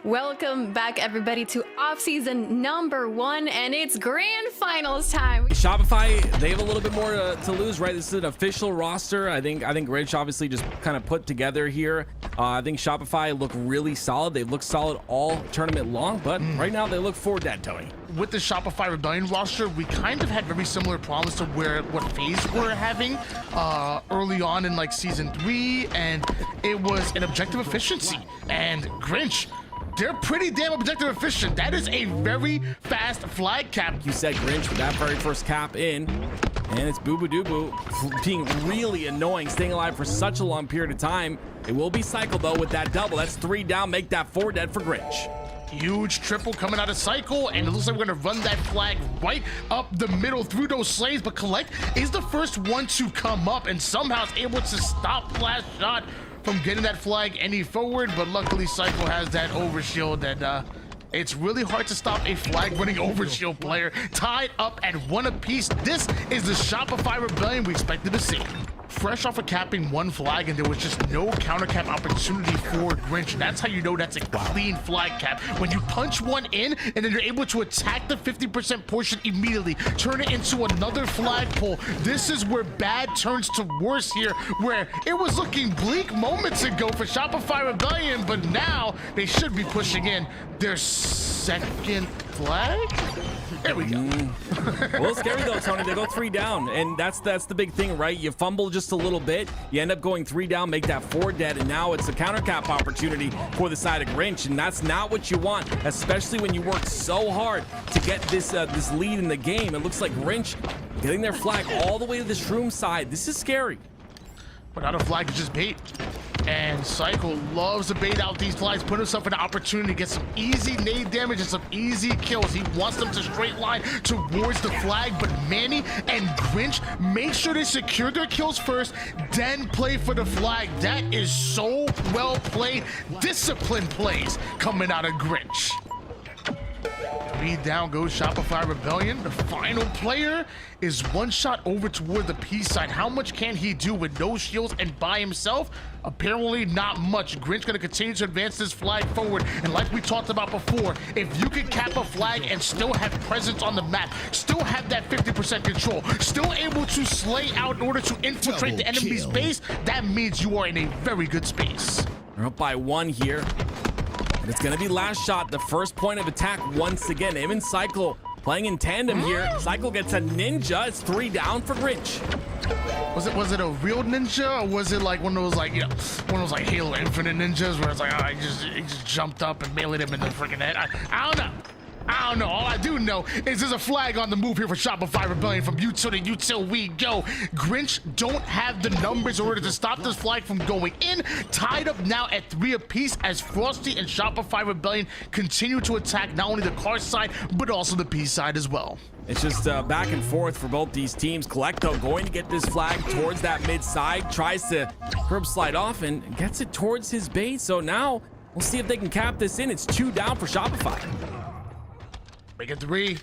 Welcome back, everybody, to off-season #1, and it's grand finals time. Shopify, they have a little bit more to lose, right? This is an official roster. I think Grinch obviously just kind of put together here. I think Shopify look really solid. They've looked solid all tournament long, but right now they look for dead, Tony. With the Shopify Rebellion roster, we kind of had very similar problems to what phase we're having early on in like season 3, and it was an objective efficiency. And Grinch, they're pretty damn objective efficient. That is a very fast flag cap. You said Grinch with that very first cap in, and it's Boo Boo Doo Boo being really annoying, staying alive for such a long period of time. It will be cycled though with that double. That's 3 down, make that 4 dead for Grinch. Huge triple coming out of cycle, and it looks like we're gonna run that flag right up the middle through those slaves, but Collect is the first one to come up and somehow is able to stop Flash Shot from getting that flag any forward, but luckily Cycle has that overshield, and it's really hard to stop a flag running overshield player. Tied up at 1 apiece. This is the Shopify Rebellion we expected to see. Fresh off of capping 1 flag, and there was just no counter cap opportunity for Grinch. That's how you know that's a clean flag cap. When you punch 1 in, and then you're able to attack the 50% portion immediately, turn it into another flagpole. This is where bad turns to worse here, where it was looking bleak moments ago for Shopify Rebellion, but now they should be pushing in their second flag. There we go. Well, scary though, Tony. They go 3 down, and that's the big thing, right? You fumble just a little bit, you end up going 3 down, make that 4 dead, and now it's a counter cap opportunity for the side of Grinch, and that's not what you want, especially when you work so hard to get this lead in the game. It looks like Grinch getting their flag all the way to the shroom side. This is scary. But not a flag, it's just bait. And Cycle loves to bait out these flags, put himself in an opportunity to get some easy nade damage and some easy kills. He wants them to straight line towards the flag, but Manny and Grinch make sure they secure their kills first, then play for the flag. That is so well played. Disciplined plays coming out of Grinch. 3 down goes Shopify Rebellion. The final player is 1 shot over toward the P side. How much can he do with no shields and by himself? Apparently not much. Grinch gonna continue to advance this flag forward, and like we talked about before, if you can cap a flag and still have presence on the map, still have that 50% control, still able to slay out in order to infiltrate the enemy's base, that means you are in a very good space. They're up by 1 here. It's gonna be last shot, the first point of attack once again. Him and Cycle playing in tandem here. Cycle gets a ninja. It's 3 down for Grinch. Was it a real ninja, or was it like one of those like, you know, one of those like Halo Infinite ninjas where it's like, oh, he just jumped up and melee him in the freaking head? I don't know. I don't know. All I do know is there's a flag on the move here for Shopify Rebellion. From util to util we go. Grinch don't have the numbers in order to stop this flag from going in. Tied up now at 3 apiece as Frosty and Shopify Rebellion continue to attack not only the car side, but also the P side as well. It's just back and forth for both these teams. Collecto going to get this flag towards that mid side, tries to curb slide off and gets it towards his base. So now we'll see if they can cap this in. It's 2 down for Shopify. Make it 3.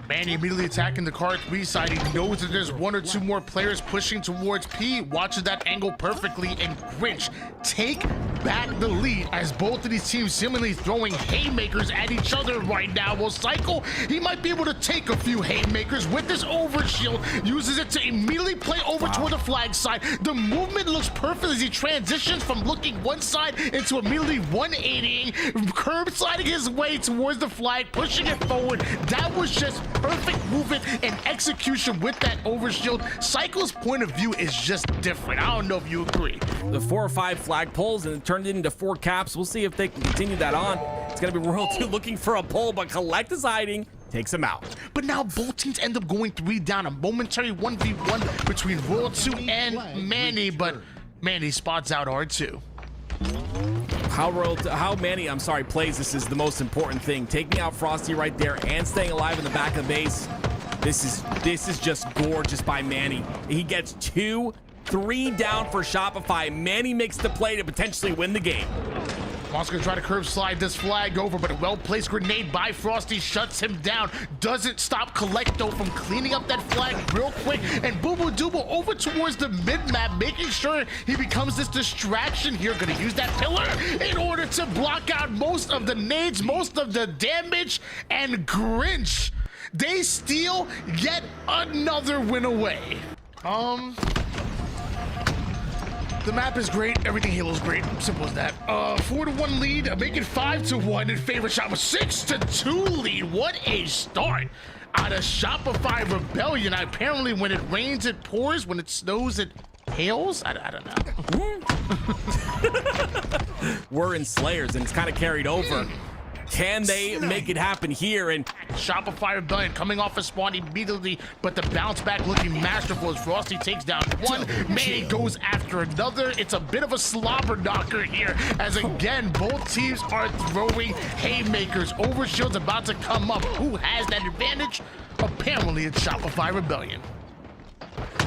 Manny immediately attacking the car 3 side. He knows that there's 1 or 2 more players pushing towards P. Watches that angle perfectly, and Grinch take back the lead as both of these teams seemingly throwing haymakers at each other right now. Well, Cycle, he might be able to take a few haymakers with this overshield, uses it to immediately play over toward the flag side. The movement looks perfect as he transitions from looking one side into immediately 180ing, curb sliding his way towards the flag, pushing it forward. That was just perfect movement and execution with that overshield. Cycle's point of view is just different. I don't know if you agree. The 4 or 5 flag pulls and it turned it into 4 caps. We'll see if they can continue that on. It's gonna be Royal 2 looking for a pull, but Collect is hiding, takes him out. But now both teams end up going 3 down. A momentary 1v1 between Royal 2 and Manny, but Manny spots out R2. How Manny, plays this is the most important thing. Taking out Frosty right there and staying alive in the back of the base. This is just gorgeous by Manny. He gets 2, 3 down for Shopify. Manny makes the play to potentially win the game. Monster gonna try to curb slide this flag over, but a well-placed grenade by Frosty shuts him down. Doesn't stop Collecto from cleaning up that flag real quick. And Boo Boo Dooble over towards the mid-map, making sure he becomes this distraction here. Gonna use that pillar in order to block out most of the nades, most of the damage. And Grinch, they steal yet another win away. The map is great. Everything Halo's great. Simple as that. 4-1 lead. Make it 5-1 in favor of Shop. 6-2 lead. What a start out of Shopify Rebellion. Apparently, when it rains, it pours. When it snows, it hails. I don't know. We're in Slayers, and it's kind of carried over. Can they make it happen here? And Shopify Rebellion coming off a spawn immediately, but the bounce back looking masterful as Frosty takes down one. Manny goes after another. It's a bit of a slobber knocker here, as again, both teams are throwing haymakers. Overshield's about to come up. Who has that advantage? Apparently, it's Shopify Rebellion.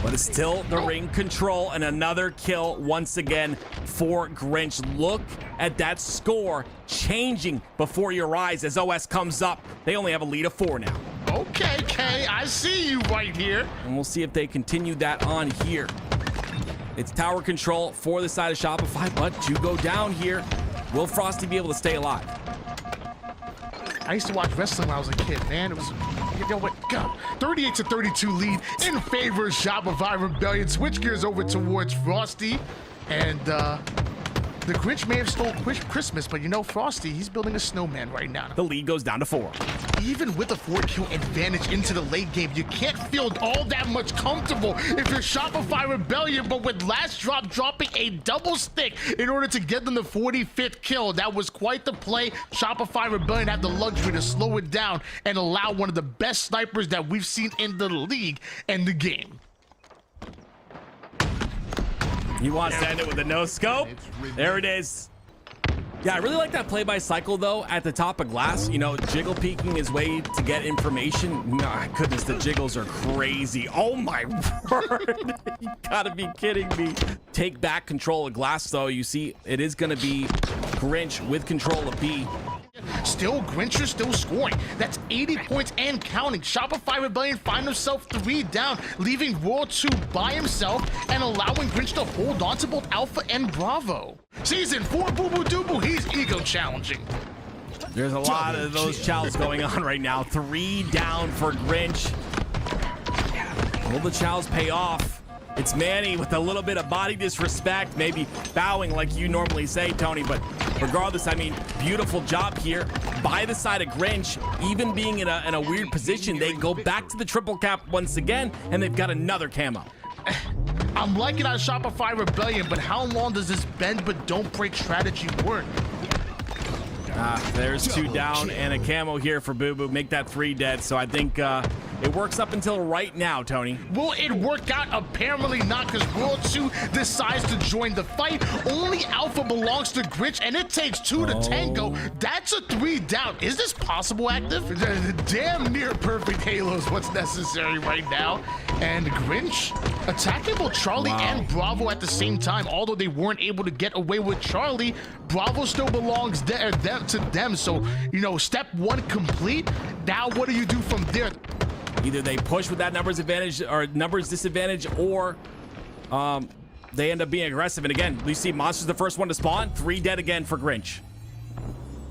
but it's still the ring control, and another kill once again for Grinch. Look at that score changing before your eyes as OS comes up. They only have a lead of 4 now. Okay, Kay, I see you right here. And we'll see if they continue that on here. It's tower control for the side of Shopify, but to go down here, will Frosty be able to stay alive? I used to watch wrestling when I was a kid, man. It was, you know what, God, 38-32 lead in favor of Shopify Rebellion. Switch gears over towards Frosty, and the Grinch may have stole Christmas, but you know, Frosty, he's building a snowman right now. The lead goes down to 4. Even with a 4-kill advantage into the late game, you can't feel all that much comfortable if you're Shopify Rebellion, but with Last Drop dropping a double stick in order to get them the 45th kill, that was quite the play. Shopify Rebellion had the luxury to slow it down and allow one of the best snipers that we've seen in the league end the game. He wants to end it with a no scope. There it is. Yeah, I really like that play by Cycle, though, at the top of glass. You know, jiggle peeking his way to get information. My goodness, the jiggles are crazy. Oh, my word. You gotta be kidding me. Take back control of glass, though. You see, it is going to be Grinch with control of B. Still, Grinch is still scoring. That's 80 points and counting. Shopify Rebellion find himself 3 down, leaving World 2 by himself and allowing Grinch to hold on to both Alpha and Bravo. Season 4 Boo Boo Dooble, he's ego challenging. There's a lot of those chows going on right now. 3 down for Grinch. Will the chows pay off? It's Manny with a little bit of body disrespect, maybe bowing like you normally say, Tony, but regardless, I mean, beautiful job here by the side of Grinch. Even being in a weird position, they go back to the triple cap once again, and they've got another camo. I'm liking our Shopify Rebellion, but how long does this bend but don't break strategy work? There's 2 down and a camo here for Boo Boo. Make that 3 dead. So I think it works up until right now, Tony. Will it work out? Apparently not, because World 2 decides to join the fight. Only Alpha belongs to Grinch, and it takes 2 to tango. That's a 3 down. Is this possible, Active? Damn near perfect Halo is what's necessary right now. And Grinch attacking both Charlie and Bravo at the same time. Although they weren't able to get away with Charlie, Bravo still belongs to them. So, you know, step 1 complete. Now what do you do from there? Either they push with that numbers advantage or numbers disadvantage, or they end up being aggressive. And again, you see Monster's the first one to spawn. 3 dead again for Grinch.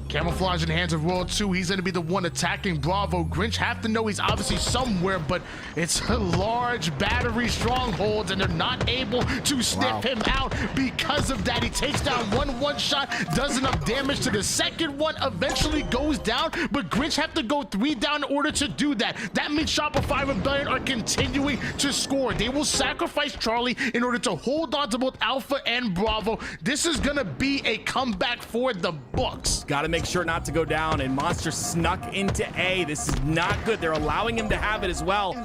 Camouflage in the hands of World 2. He's going to be the one attacking Bravo. Grinch have to know he's obviously somewhere, but it's a large battery stronghold, and they're not able to sniff him out because of that. He takes down one shot, does enough damage to the second one, eventually goes down, but Grinch have to go 3 down in order to do that. That means Shopify Rebellion are continuing to score. They will sacrifice Charlie in order to hold on to both Alpha and Bravo. This is going to be a comeback for the books. Got to make sure not to go down, and Monster snuck into A. This is not good. They're allowing him to have it as well.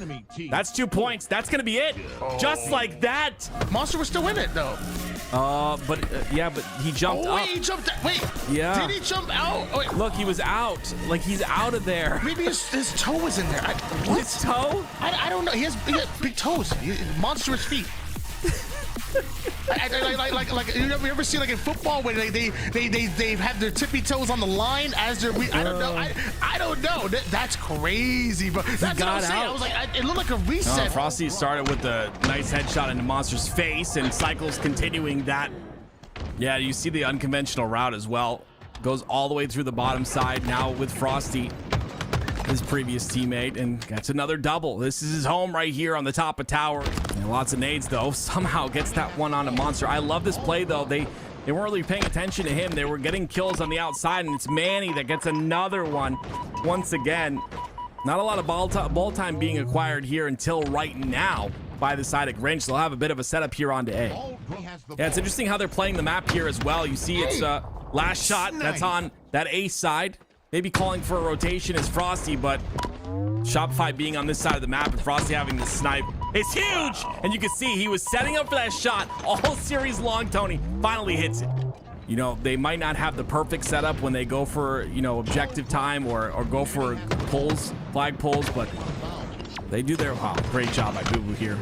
That's 2 points. That's gonna be it. Just like that. Monster was still in it though. Yeah, but he jumped up. He jumped out. Wait, yeah. Did he jump out? Oh, wait. Look, he was out. Like, he's out of there. Maybe his toe was in there. What? His toe? I don't know. He has big toes. Monstrous feet. Like you ever see like in football where they have their tippy toes on the line as they're I don't know. I don't know. That's crazy, but that's what I'm saying. I was like, it looked like a reset. Frosty started with a nice headshot into Monster's face, and Cycle's continuing that. Yeah, you see the unconventional route as well. Goes all the way through the bottom side now with Frosty, his previous teammate, and gets another double. This is his home right here on the top of tower. And lots of nades though. Somehow gets that one onto Monster. I love this play though. They weren't really paying attention to him. They were getting kills on the outside, and it's Manny that gets another one once again. Not a lot of ball time being acquired here until right now by the side of Grinch. They'll have a bit of a setup here onto A. Yeah, it's interesting how they're playing the map here as well. You see it's last shot that's on that A side. Maybe calling for a rotation is Frosty, but Shopify being on this side of the map and Frosty having the snipe is huge. And you can see he was setting up for that shot all series long. Tony finally hits it. You know, they might not have the perfect setup when they go for, you know, objective time or go for pulls, flag pulls, but they do their, wow, great job by Boo Boo here.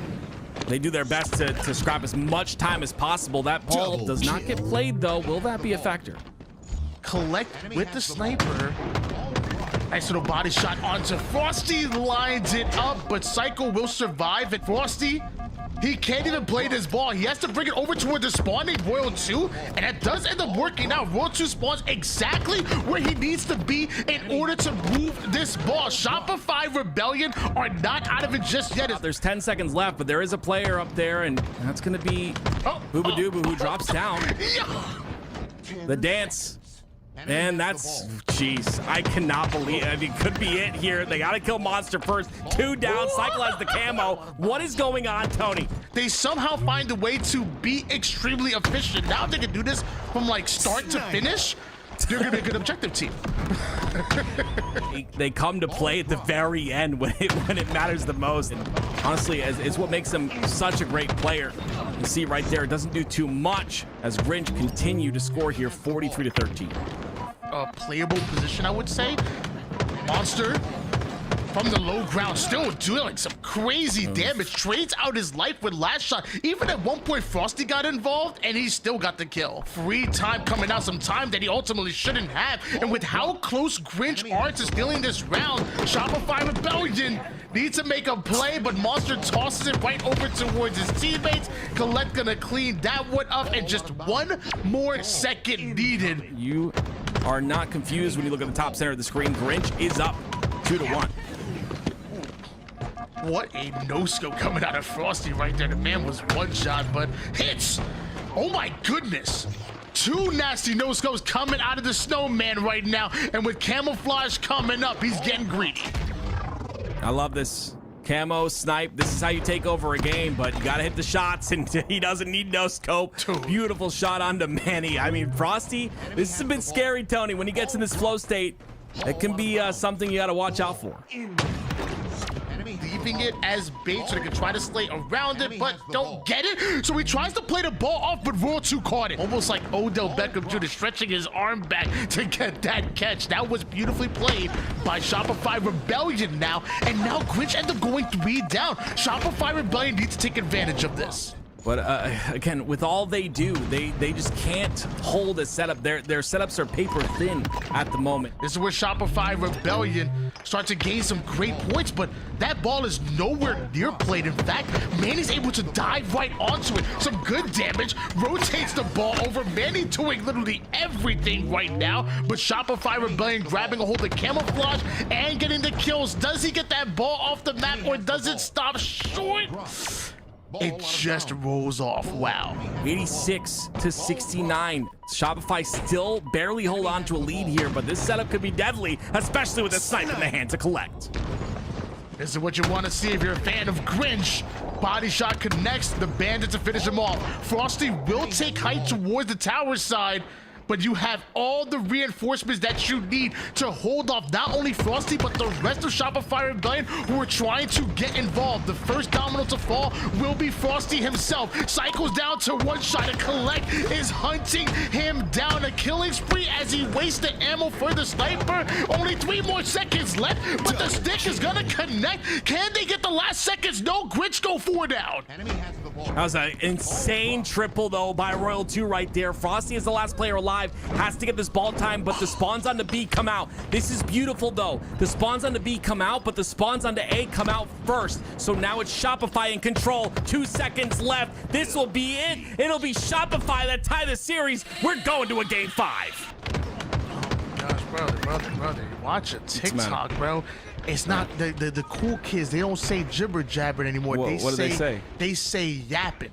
They do their best to scrap as much time as possible. That ball does not get played though. Will that be a factor? Collect with the sniper. Nice little body shot onto Frosty, lines it up, but Psycho will survive. And Frosty, he can't even play this ball. He has to bring it over toward the spawning Royal 2, and that does end up working out. Royal 2 spawns exactly where he needs to be in order to move this ball. Shopify Rebellion are not out of it just yet. There's 10 seconds left, but there is a player up there, and that's going to be Booba Dooba, who drops down. The dance. And that's, jeez, I cannot believe, I mean, could be it here. They got to kill Monster first. 2 down, Cycle has the camo. What is going on, Tony? They somehow find a way to be extremely efficient. Now if they can do this from like start to finish, they're going to be a good objective team. They come to play at the very end when it matters the most. And honestly, it's what makes them such a great player. You see right there, it doesn't do too much as Grinch continue to score here, 43-13. A playable position, I would say. Monster from the low ground, still doing some crazy damage. Trades out his life with last shot. Even at one point, Frosty got involved, and he still got the kill. Free time coming out, some time that he ultimately shouldn't have. And with how close Grinch are to stealing this round, Shopify Rebellion needs to make a play, but Monster tosses it right over towards his teammates. Collect gonna clean that one up, and just one more second needed. You are not confused when you look at the top center of the screen. Grinch is up 2-1. What a no-scope coming out of Frosty right there. The man was one shot, but hits. Oh my goodness. 2 nasty no-scopes coming out of the snowman right now. And with camouflage coming up, he's getting greedy. I love this. Camo, snipe, this is how you take over a game, but you gotta hit the shots, and he doesn't need no scope. Beautiful shot onto Manny. I mean, Frosty, this is a bit scary, Tony. When he gets in this flow state, it can be something you gotta watch out for. Leaving it as bait so they can try to slay around it, but don't get it. So he tries to play the ball off, but Royal 2 caught it. Almost like Odell Beckham Jr. stretching his arm back to get that catch. That was beautifully played by Shopify Rebellion now. And now Grinch ends up going 3 down. Shopify Rebellion needs to take advantage of this. But again, with all they do, they just can't hold a setup. Their setups are paper thin at the moment. This is where Shopify Rebellion starts to gain some great points, but that ball is nowhere near played. In fact, Manny's able to dive right onto it. Some good damage, rotates the ball over. Manny doing literally everything right now, but Shopify Rebellion grabbing a hold of camouflage and getting the kills. Does he get that ball off the map, or does it stop short? It just rolls off. Wow. 86-69. Shopify still barely hold on to a lead here, but this setup could be deadly, especially with a snipe in the hand to collect. This is what you want to see if you're a fan of Grinch. Body shot connects the bandit to finish him off. Frosty will take height towards the tower side, but you have all the reinforcements that you need to hold off not only Frosty, but the rest of Shopify Rebellion who are trying to get involved. The first domino to fall will be Frosty himself. Cycles down to one shot, and Collect is hunting him down. A killing spree as he wastes the ammo for the sniper. Only 3 more seconds left, but the stick is gonna connect. Can they get the last seconds? No, Grinch go 4 down. That was an insane triple though by Royal 2 right there. Frosty is the last player alive, has to get this ball time, but the spawns on the B come out. This is beautiful though. The spawns on the B come out, but the spawns on the A come out first. So now it's Shopify in control. 2 seconds left. This will be it. It'll be Shopify that tie the series. We're going to a game 5. Gosh, brother, watch a TikTok, bro. It's not the cool kids. They don't say jibber jabber anymore. What do they say? They say yapping.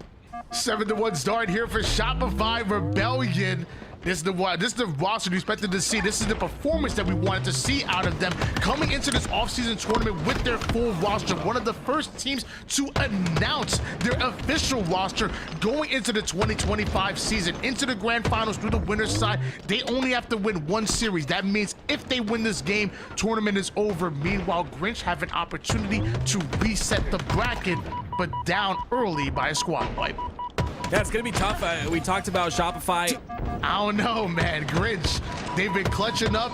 7-1 start here for Shopify Rebellion. This is the roster we expected to see. This is the performance that we wanted to see out of them coming into this offseason tournament with their full roster. One of the first teams to announce their official roster going into the 2025 season, into the grand finals through the winner's side. They only have to win 1 series. That means if they win this game, tournament is over. Meanwhile, Grinch have an opportunity to reset the bracket, but down early by a squad wipe. Yeah, it's going to be tough. We talked about Shopify. I don't know, man. Grinch, they've been clutching up.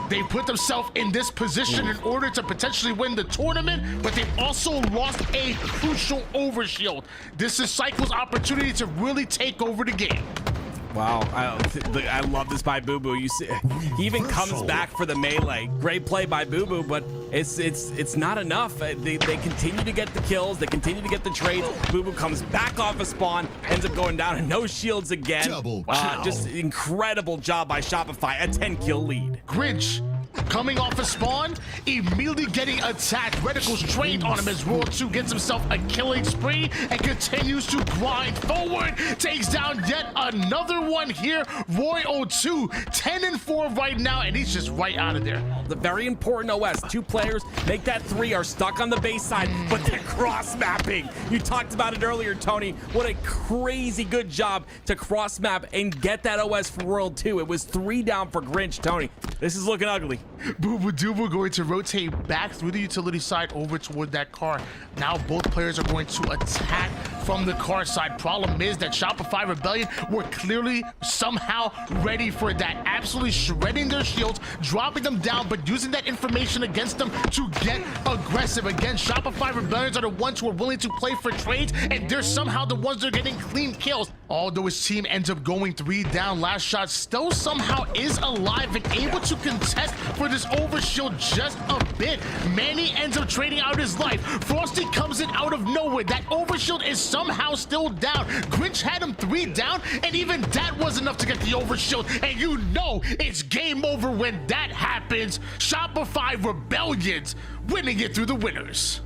They put themselves in this position in order to potentially win the tournament, but they've also lost a crucial overshield. This is Cycle's opportunity to really take over the game. Wow, I love this by Boo Boo. You see, he even comes back for the melee. Great play by Boo Boo, but it's not enough. They continue to get the kills. They continue to get the trades. Boo Boo comes back off a spawn, ends up going down and no shields again. Just incredible job by Shopify. A 10-kill lead. Grinch coming off a spawn, immediately getting attacked. Reticle's trained on him as Royal 2 gets himself a killing spree and continues to grind forward. Takes down yet another one here. Royal 2, 10-4 right now, and he's just right out of there. The very important OS. 2 players make that 3, are stuck on the base side, but they're cross-mapping. You talked about it earlier, Tony. What a crazy good job to cross-map and get that OS for Royal 2. It was 3 down for Grinch, Tony. This is looking ugly. Boo Boo Doo going to rotate back through the utility side over toward that car. Now both players are going to attack from the car side. Problem is that Shopify Rebellion were clearly somehow ready for that. Absolutely shredding their shields, dropping them down, but using that information against them to get aggressive. Again, Shopify Rebellions are the ones who are willing to play for trades, and they're somehow the ones that are getting clean kills. Although his team ends up going 3 down, last shot still somehow is alive and able to contest for this overshield just a bit. Manny ends up trading out his life. Frosty comes in out of nowhere. That overshield is somehow still down. Grinch had him 3 down, and even that was enough to get the overshield. And you know it's game over when that happens. Shopify Rebellions winning it through the winners.